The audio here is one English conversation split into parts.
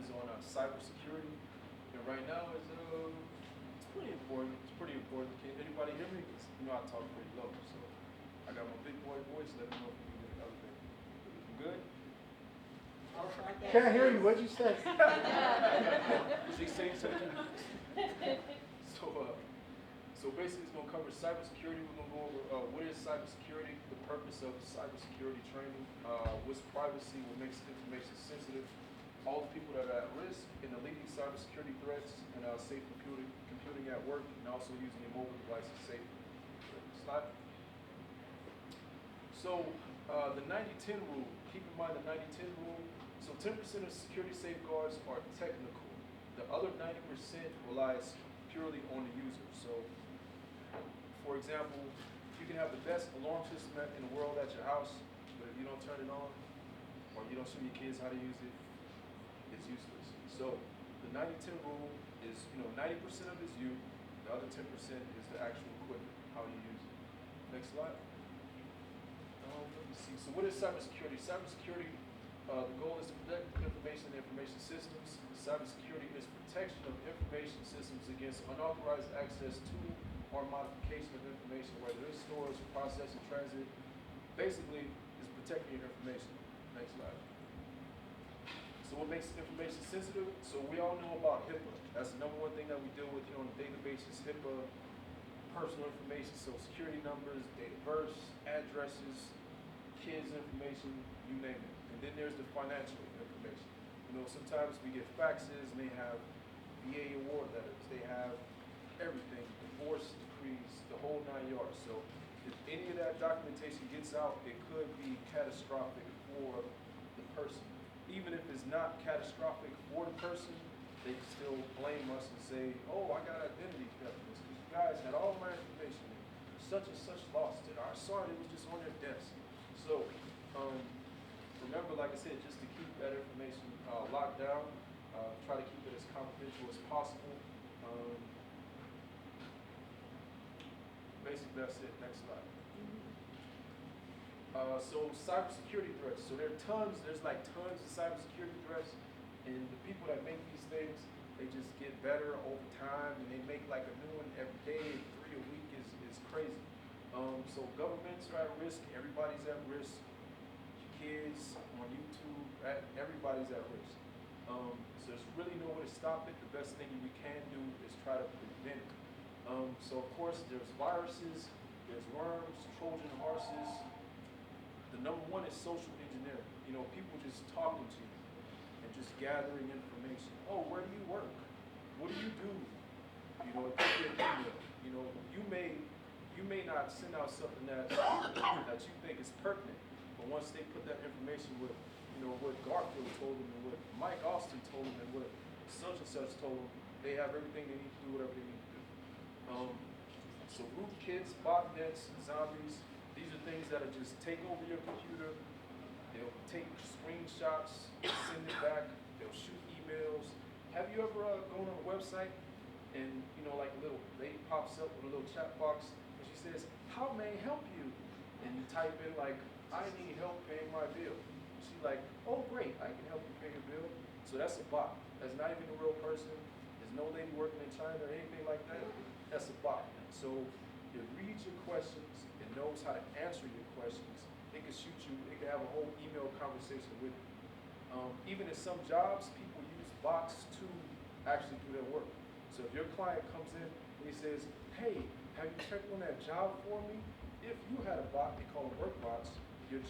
is on cybersecurity, and right now it's pretty important. It's pretty important. Can anybody hear me? 'Cause, you know I talk pretty low, so I got my big boy voice. Let me know if you need any other thing. Good. Can't hear you. What'd you say? She saying something. So basically, it's going to cover cybersecurity. We're going to go over what is cybersecurity, the purpose of cybersecurity training, what's privacy, what makes information sensitive, all the people that are at risk, and the leading cybersecurity threats, and safe computing at work, and also using your mobile devices safely. Slide. So the 90-10 rule. Keep in mind the 90-10 rule. So 10% of security safeguards are technical. The other 90% relies purely on the user. So, for example, you can have the best alarm system in the world at your house, but if you don't turn it on, or you don't show your kids how to use it, it's useless. So the 90-10 rule is, 90% of it is you, the other 10% is the actual equipment, how you use it. Next slide. Let me see. So what is cybersecurity? Cybersecurity, the goal is to protect information and information systems. Cybersecurity is protection of information systems against unauthorized access to or modification of information, whether it's storage, processing, transit. Basically, is protecting your information. Next slide. So what makes information sensitive? So we all know about HIPAA. That's the number one thing that we deal with here on a daily basis. HIPAA, personal information, so security numbers, date of birth, addresses, kids' information, you name it. And then there's the financial information. Sometimes we get faxes, and they have VA award letters. They have everything, divorce decrees, the whole 9 yards. So if any of that documentation gets out, it could be catastrophic for the person. Even if it's not catastrophic for the person, they can still blame us and say, oh, I got identity theft because you guys had all my information. Such and such lost it. I saw it, it was just on their desk. So remember, like I said, just to keep that information locked down, try to keep it as confidential as possible. Basically, that's it. Next slide. So cybersecurity threats. So there's tons of cybersecurity threats, and the people that make these things, they just get better over time, and they make like a new one every day. 3 a week is crazy. So governments are at risk. Everybody's at risk. Kids on YouTube, everybody's at risk. So there's really no way to stop it. The best thing we can do is try to prevent it. So of course there's viruses, there's worms, Trojan horses. The number one is social engineering. People just talking to you and just gathering information. Oh, where do you work? What do you do? It could be an email. You may not send out something that you think is pertinent, but once they put that information with, what Garfield told them and what Mike Austin told them and what such and such told them, they have everything they need to do, whatever they need to do. So rootkits, botnets, zombies, these are things that'll just take over your computer. They'll take screenshots, send it back, they'll shoot emails. Have you ever gone on a website and, like a little lady pops up with a little chat box and she says, how may I help you? And you type in like, I need help paying my bill. She's like, oh great, I can help you pay your bill. So that's a bot. That's not even a real person. There's no lady working in China or anything like that. That's a bot. So it reads your questions, it knows how to answer your questions. It can shoot you, it can have a whole email conversation with you. Even in some jobs, people use bots to actually do their work. So if your client comes in and he says, hey, have you checked on that job for me? If you had a bot, they call them work bots, your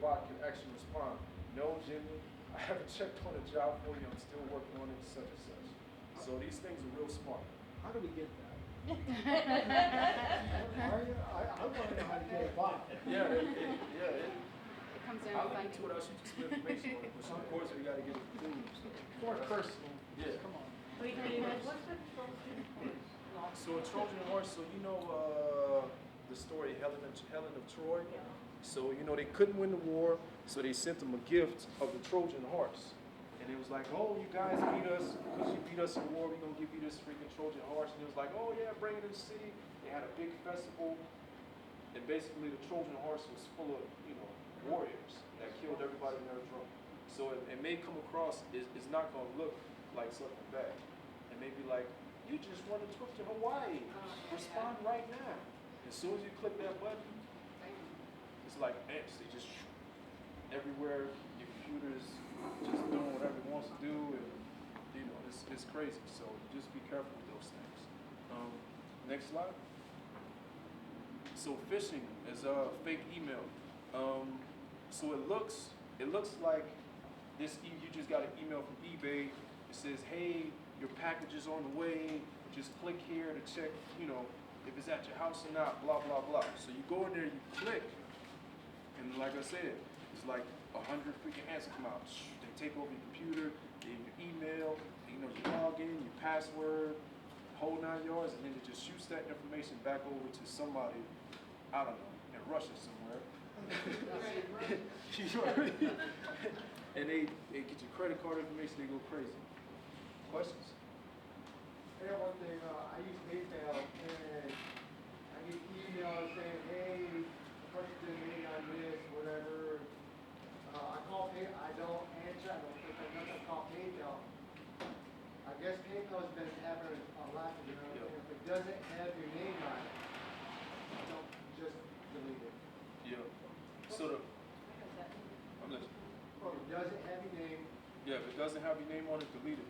bot can actually respond. No, Jimmy, I haven't checked on a job for you. I'm still working on it, such and such. So these things are real smart. How do we get that? I want to know how to get a bot. It comes in I'll like link to it. I'll shoot you some information on it. But of course, we got to get it through. More personal. Yeah. Come on. Wait, what's the Trojan horse? So a Trojan horse. So the story Helen of Troy. Yeah. So they couldn't win the war, so they sent them a gift of the Trojan horse. And it was like, oh, you guys beat us because you beat us in the war. We're gonna give you this freaking Trojan horse. And it was like, oh yeah, bring it to the city. They had a big festival, and basically the Trojan horse was full of warriors that killed everybody in their drum. So it may come across, it's not gonna look like something bad. It may be like, you just want a trip to Hawaii. Respond right now. As soon as you click that button, it's like ants. They just everywhere. Your computer's just doing whatever it wants to do, and you know it's crazy. So just be careful with those things. Next slide. So phishing is a fake email. So it looks like this. You just got an email from eBay. It says, hey, your package is on the way. Just click here to check, you know, if it's at your house or not, blah, blah, blah. So you go in there, you click, and like I said, it's like 100 freaking answers come out. They take over your computer, they your email, you know, your login, your password, whole 9 yards, and then it just shoots that information back over to somebody, I don't know, in Russia somewhere. You know what I mean? And they get your credit card information, they go crazy. Questions? I got one thing, I use PayPal, and I get emails saying, hey, purchase been made on this, whatever. I don't answer, I don't click on nothing, I call PayPal. I guess PayPal's been having a lot to do, Yep. and if it doesn't have your name on it, don't just delete it. Yeah. So I'm listening. If it doesn't have your name, Yeah, if it doesn't have your name on it, delete it.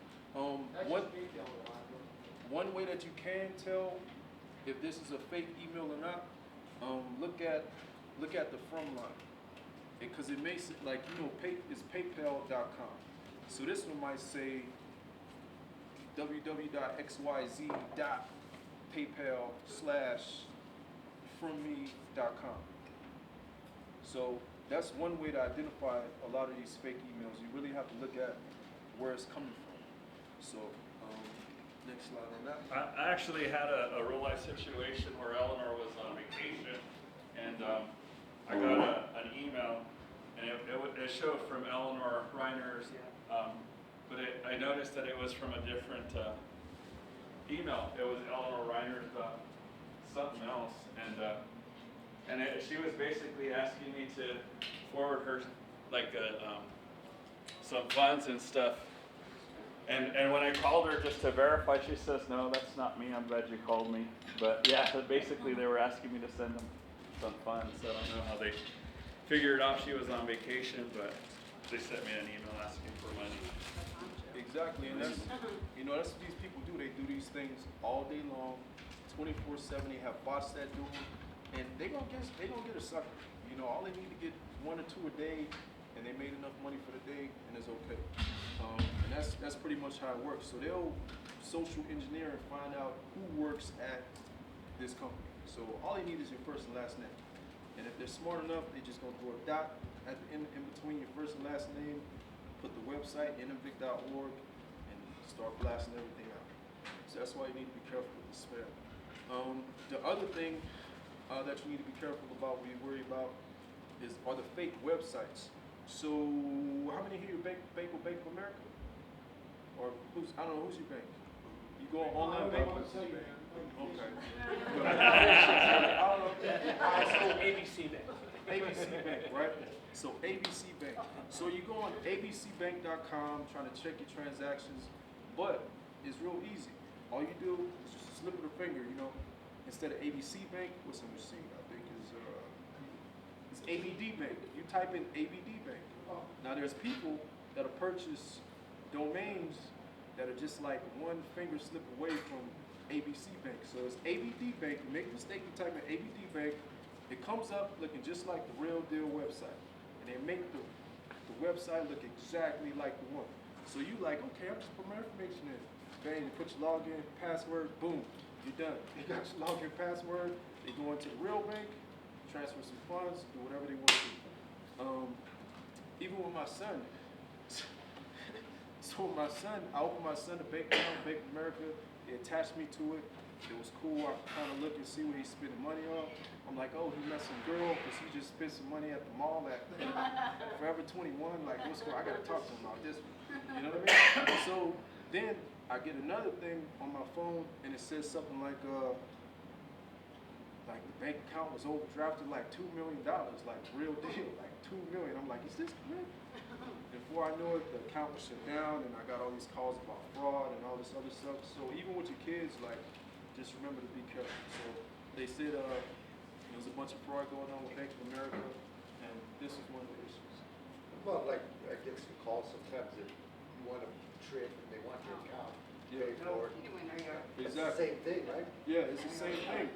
that's One just PayPal a lot. one way that you can tell if this is a fake email or not, look at the from line, because it makes it like, you know, it's PayPal.com. So this one might say www.xyz.paypal/fromme.com. So that's one way to identify a lot of these fake emails. You really have to look at where it's coming from. So next slide on that. I actually had a real life situation where Eleanor was on vacation, and I got an email, and it showed from Eleanor Reiner's, but I noticed that it was from a different email. It was Eleanor Reiner's something else, and she was basically asking me to forward her like some funds and stuff. And when I called her just to verify, she says, no, that's not me. I'm glad you called me. But yeah, so basically they were asking me to send them some funds. I don't know how they figured out she was on vacation, but they sent me an email asking for money. Exactly, and that's, you know, that's what these people do. They do these things all day long, 24/7. They have bots that do them, and they gonna get a sucker. You know, all they need to get 1 or 2 a day, and they made enough money for the day, and it's okay. And that's pretty much how it works. So they'll social engineer and find out who works at this company. So all they need is your first and last name. And if they're smart enough, they're just gonna throw a dot at the in between your first and last name, put the website, nmvic.org, and start blasting everything out. So that's why you need to be careful with the spam. The other thing that you need to be careful about, we worry about, are the fake websites. So how many here bank with Bank of America? Or I don't know, who's your bank? You go on online bank? Okay. So ABC Bank. ABC Bank, right? So ABC Bank. So you go on abcbank.com trying to check your transactions, but it's real easy. All you do is just a slip of the finger, you know. Instead of ABC Bank, what's the machine? I think it's ABD Bank. You type in ABD Bank. Now there's people that'll purchase domains that are just like one finger slip away from ABC Bank. So it's ABD Bank. You make a mistake, you type in ABD Bank, it comes up looking just like the real deal website. And they make the website look exactly like the one. So you like, okay, I'm just putting my information in. Bang, you put your login, password, boom, you're done. You got your login, password, they go into the real bank, transfer some funds, do whatever they want to do. Even with my son, so with my son, I opened my son a bank account, Bank of America. They attached me to it. It was cool. I could kind of look and see what he's spending money on. I'm like, oh, he met some girl because he just spent some money at the mall at Forever 21. Like, what's going on? I got to talk to him about this one. You know what I mean? So then I get another thing on my phone, and it says something like the bank account was overdrafted like $2 million, like real deal, like $2 million. I'm like, is this correct? And before before I knew it, the account was shut down, and I got all these calls about fraud and all this other stuff. So even with your kids, like, just remember to be careful. So they said there was a bunch of fraud going on with Bank of America, and this is one of the issues. Well, like, I get some calls sometimes that you want a trip and they want your account. Yeah. Paid for it. It's the Exactly. same thing, right? Yeah, it's the same thing.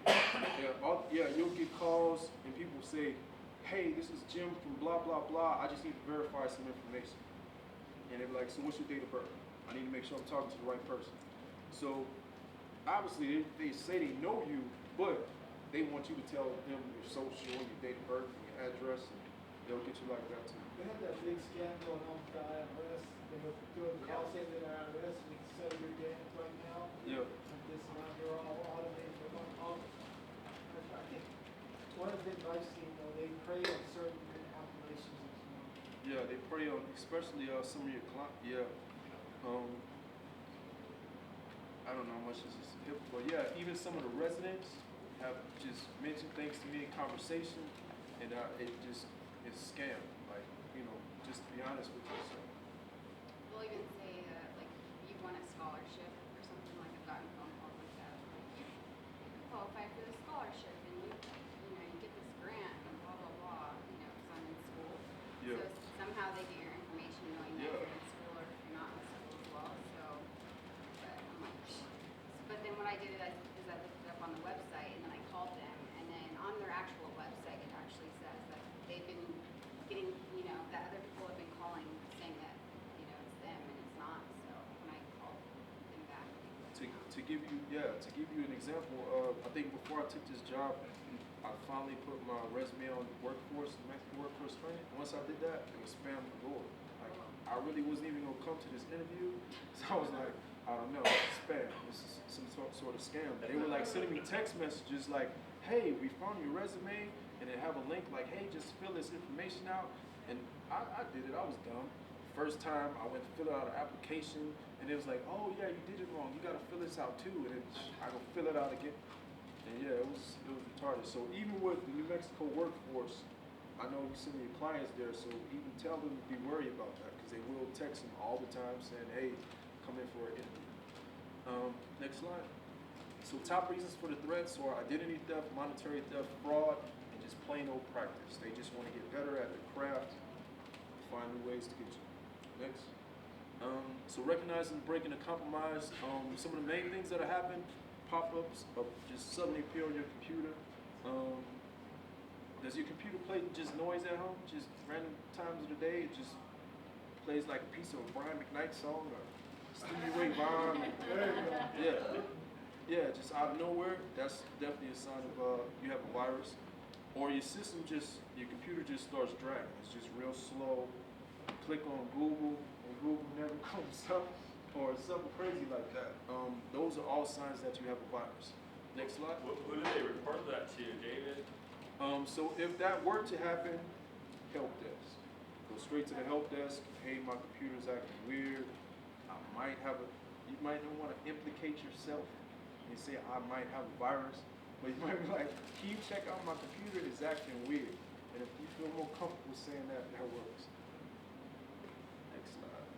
Yeah, you'll get calls and people say, hey, this is Jim from blah, blah, blah. I just need to verify some information. And they're like, so what's your date of birth? I need to make sure I'm talking to the right person. So obviously they say they know you, but they want you to tell them your social and your date of birth and your address, and they'll get you like that too. They had that big scam going on with the IRS. They were doing the call center at the IRS, we can sell your gas right now. Yeah. And this amount, they're all automated, they're going off. I think one of the things I've seen, though, they prey on certain populations as well. Yeah, they prey on, especially some of your clients. Yeah. I don't know how much this is hip, but yeah, even some of the residents have just mentioned things to me in conversation, and it just is scam. Like, you know, just to be honest with you. So. They'll even say that, like, you want a scholarship or something, like I've gotten phone calls like that. Like, you could qualify for the scholarship and you get this grant and blah, blah, blah, because I'm in school. Yeah. So somehow they get your information knowing that Yeah. you're in school or if you're not in school as well, so, but I'm like, but then what I did is I looked it up on the website and then I called them and then on their actual website, it actually says that they've been getting, that other people have been calling saying that, it's them and it's not, so when I called them back. To give you an example, I think before I took this job, I finally put my resume on workforce, Mexican workforce training. Once I did that, it was spam galore. Like, I really wasn't even gonna come to this interview, so I was like, I don't know, it's spam. This is some sort of scam. They were like sending me text messages like, hey, we found your resume, and they have a link like, hey, just fill this information out. And I did it. I was dumb. First time I went to fill out an application, and it was like, oh yeah, you did it wrong. You got to fill this out too. And then I go fill it out again. And yeah, it was retarded. So even with the New Mexico workforce, I know you send your clients there, so even tell them to be worried about that, because they will text them all the time saying, hey, come in for an interview. Next slide. So top reasons for the threats are identity theft, monetary theft, fraud, and just plain old practice. They just want to get better at their craft, find new ways to get you. Next. So recognizing, breaking, and compromise. Some of the main things that have happened, pop-ups of just suddenly appear on your computer. Does your computer play just noise at home? Just random times of the day? It just plays like a piece of a Brian McKnight song or Stevie Ray Vaughan? Yeah, just out of nowhere. That's definitely a sign of you have a virus. Or your computer just starts dragging. It's just real slow. Click on Google, and Google never comes up, or something crazy like that. Those are all signs that you have a virus. Next slide. Who did they report that to, David? So if that were to happen, help desk. Go straight to the help desk. Hey, my computer's acting weird. You might not want to implicate yourself and say I might have a virus, but you might be like, can you check out my computer? It's acting weird. And if you feel more comfortable saying that, that works. Next slide.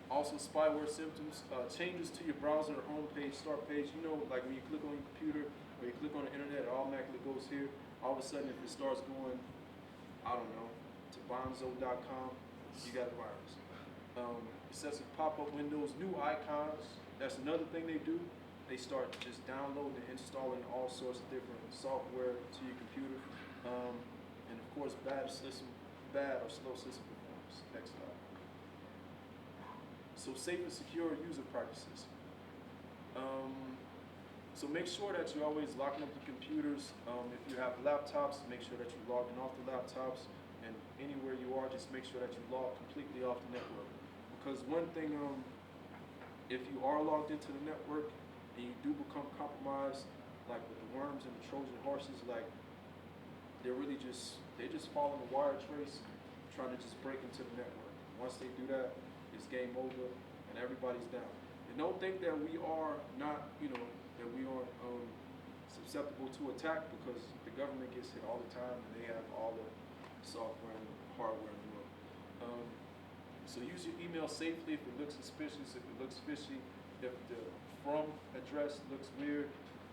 Also spyware symptoms, changes to your browser homepage, start page. Like when you click on your computer or you click on the internet, it automatically goes here. All of a sudden, if it starts going, I don't know, to bonzo.com, you got a virus. Excessive pop-up windows, new icons. That's another thing they do. They start just downloading and installing all sorts of different software to your computer. And of course, bad or slow system performance. Next slide. So safe and secure user practices. So make sure that you're always locking up the computers. If you have laptops, make sure that you're logging off the laptops. And anywhere you are, just make sure that you log completely off the network. Because one thing, if you are logged into the network and you do become compromised, like with the worms and the Trojan horses, like they just follow the wire trace, trying to just break into the network. Once they do that, it's game over and everybody's down. And don't think that we are not, that we aren't susceptible to attack, because the government gets hit all the time and they have all the software and So use your email safely if it looks suspicious, if it looks fishy, if the from address looks weird,